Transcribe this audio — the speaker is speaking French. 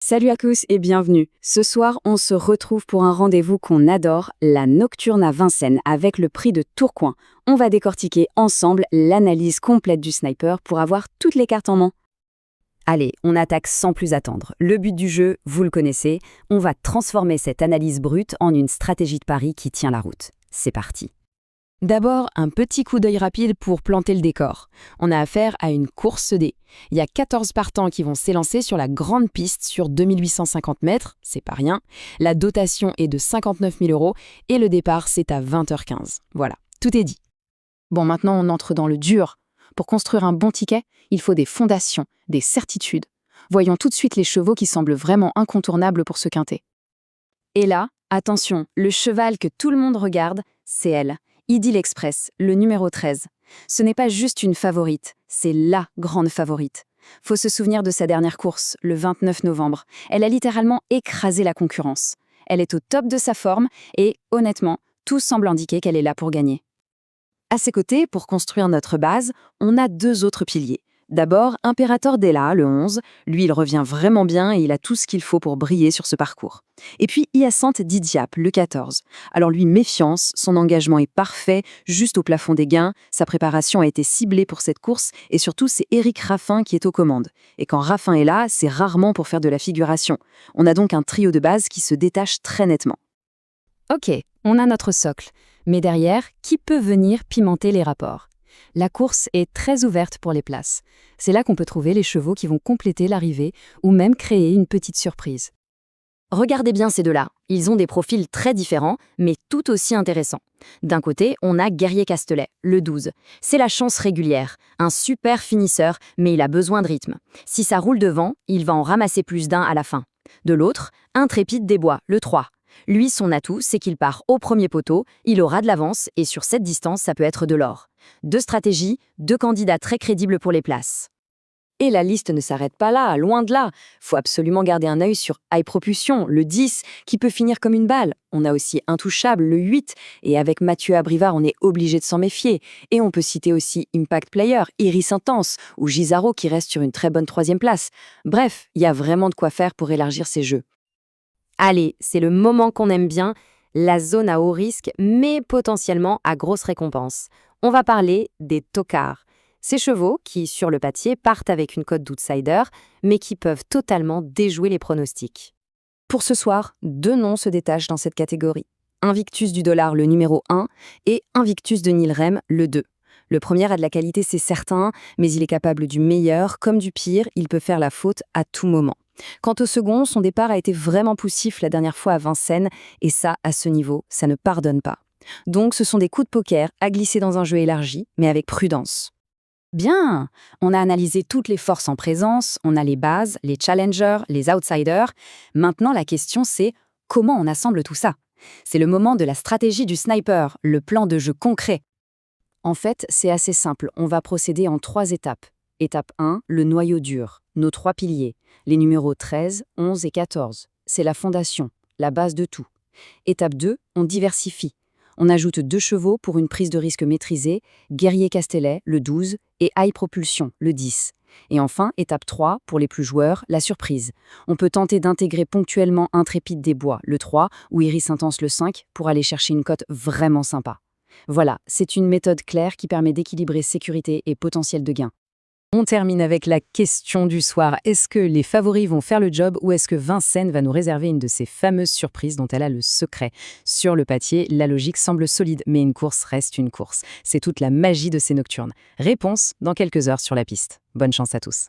Salut à tous et bienvenue. Ce soir, on se retrouve pour un rendez-vous qu'on adore, la Nocturne à Vincennes avec le prix de Tourcoing. On va décortiquer ensemble l'analyse complète du sniper pour avoir toutes les cartes en main. Allez, on attaque sans plus attendre. Le but du jeu, vous le connaissez, on va transformer cette analyse brute en une stratégie de pari qui tient la route. C'est parti. D'abord, un petit coup d'œil rapide pour planter le décor. On a affaire à une course dés. Il y a 14 partants qui vont s'élancer sur la grande piste sur 2850 mètres, c'est pas rien. La dotation est de 59 000 € et le départ, c'est à 20h15. Voilà, tout est dit. Bon, maintenant, on entre dans le dur. Pour construire un bon ticket, il faut des fondations, des certitudes. Voyons tout de suite les chevaux qui semblent vraiment incontournables pour ce quintet. Et là, attention, le cheval que tout le monde regarde, c'est elle. Idylle Express, le numéro 13. Ce n'est pas juste une favorite, c'est LA grande favorite. Faut se souvenir de sa dernière course, le 29 novembre. Elle a littéralement écrasé la concurrence. Elle est au top de sa forme et, honnêtement, tout semble indiquer qu'elle est là pour gagner. À ses côtés, pour construire notre base, on a deux autres piliers. D'abord, Imperator Della, le 11. Lui, il revient vraiment bien et il a tout ce qu'il faut pour briller sur ce parcours. Et puis, Hyacinthe Didiap, le 14. Alors lui, méfiance, son engagement est parfait, juste au plafond des gains, sa préparation a été ciblée pour cette course et surtout, c'est Éric Raffin qui est aux commandes. Et quand Raffin est là, c'est rarement pour faire de la figuration. On a donc un trio de base qui se détache très nettement. Ok, on a notre socle. Mais derrière, qui peut venir pimenter les rapports ? La course est très ouverte pour les places. C'est là qu'on peut trouver les chevaux qui vont compléter l'arrivée ou même créer une petite surprise. Regardez bien ces deux-là. Ils ont des profils très différents, mais tout aussi intéressants. D'un côté, on a Guerrier Castelet, le 12. C'est la chance régulière, un super finisseur, mais il a besoin de rythme. Si ça roule devant, il va en ramasser plus d'un à la fin. De l'autre, Intrépide des Bois, le 3. Lui, son atout, c'est qu'il part au premier poteau, il aura de l'avance et sur cette distance, ça peut être de l'or. Deux stratégies, deux candidats très crédibles pour les places. Et la liste ne s'arrête pas là, loin de là. Faut absolument garder un œil sur High Propulsion, le 10, qui peut finir comme une balle. On a aussi Intouchable, le 8, et avec Mathieu Abrivard, on est obligé de s'en méfier. Et on peut citer aussi Impact Player, Iris Intense, ou Gisaro qui reste sur une très bonne 3e place. Bref, il y a vraiment de quoi faire pour élargir ces jeux. Allez, c'est le moment qu'on aime bien, la zone à haut risque, mais potentiellement à grosse récompense. On va parler des tocards. Ces chevaux qui, sur le papier, partent avec une cote d'outsider, mais qui peuvent totalement déjouer les pronostics. Pour ce soir, deux noms se détachent dans cette catégorie. Invictus du Dollar, le numéro 1, et Invictus de Nilrem, le 2. Le premier a de la qualité, c'est certain, mais il est capable du meilleur, comme du pire, il peut faire la faute à tout moment. Quant au second, son départ a été vraiment poussif la dernière fois à Vincennes, et ça, à ce niveau, ça ne pardonne pas. Donc ce sont des coups de poker à glisser dans un jeu élargi, mais avec prudence. Bien, on a analysé toutes les forces en présence, on a les bases, les challengers, les outsiders. Maintenant, la question c'est comment on assemble tout ça ? C'est le moment de la stratégie du sniper, le plan de jeu concret. En fait, c'est assez simple, on va procéder en 3 étapes. Étape 1, le noyau dur, nos 3 piliers, les numéros 13, 11 et 14. C'est la fondation, la base de tout. Étape 2, on diversifie. On ajoute 2 chevaux pour une prise de risque maîtrisée, Guerrier Castelet, le 12, et High Propulsion, le 10. Et enfin, étape 3, pour les plus joueurs, la surprise. On peut tenter d'intégrer ponctuellement Intrépide des Bois, le 3, ou Iris Intense, le 5, pour aller chercher une cote vraiment sympa. Voilà, c'est une méthode claire qui permet d'équilibrer sécurité et potentiel de gain. On termine avec la question du soir. Est-ce que les favoris vont faire le job ou est-ce que Vincennes va nous réserver une de ces fameuses surprises dont elle a le secret ? Sur le papier, la logique semble solide, mais une course reste une course. C'est toute la magie de ces nocturnes. Réponse dans quelques heures sur la piste. Bonne chance à tous.